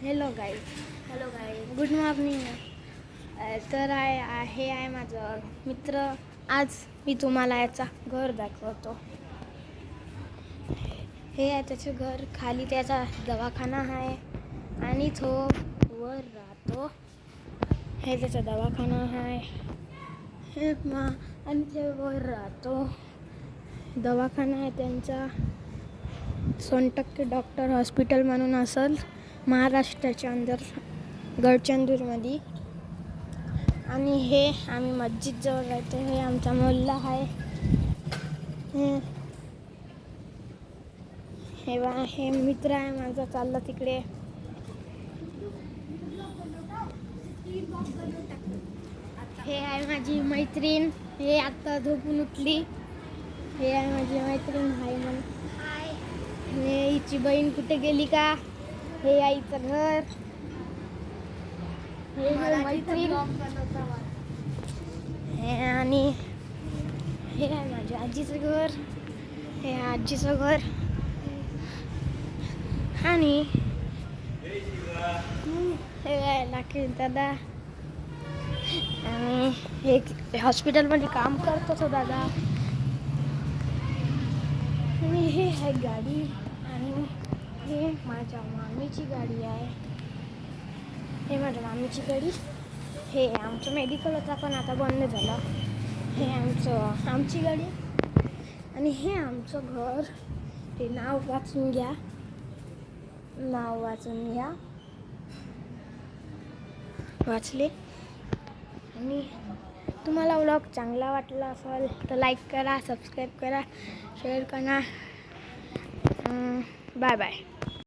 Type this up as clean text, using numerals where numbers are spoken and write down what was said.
Hello guys. Hello guys. Good morning. तर हे आहे माझं मित्र. आज मी तुम्हाला याचा घर दाखवतो. हे आहे त्याचं घर. खाली त्याचा दवाखाना आहे आणि तो वर राहतो. हे त्याचा दवाखाना आहे. हे आणि ते वर राहतो. दवाखाना आहे त्यांचा 100% डॉक्टर हॉस्पिटल म्हणून असेल महाराष्ट्राच्या अंदर गडचंदूरमध्ये. आणि हे आम्ही मस्जिद जवळ राहतो. हे आमचा मोहल्ला आहे. हे मित्र आहे माझा चालला तिकडे. हे आहे माझी मैत्रीण. हे आता झोपून उठली. हे आहे माझी मैत्रीण. हाय म्हण. हे हिची बहीण कुठे गेली का. हे आईचं घर. हे मैत्रीण. हे आणि हे आहे माझ्या आजीचं घर. हे आजीचं घर. आणि हे आहे लाकी दादा. आणि हे हॉस्पिटलमध्ये काम करतो तो दादा. आणि हे आहे गाडी. आणि हे माझ्या मामीची गाडी आहे. हे माझ्या मामीची गाडी. हे आमचं मेडिकल होता पण आता बंद झालं. हे आमची गाडी. आणि हे आमचं घर. ते नाव वाचून घ्या. वाचले. आणि तुम्हाला व्लॉग चांगला वाटला असेल तर लाईक करा, सबस्क्राईब करा, शेअर करा. Bye bye.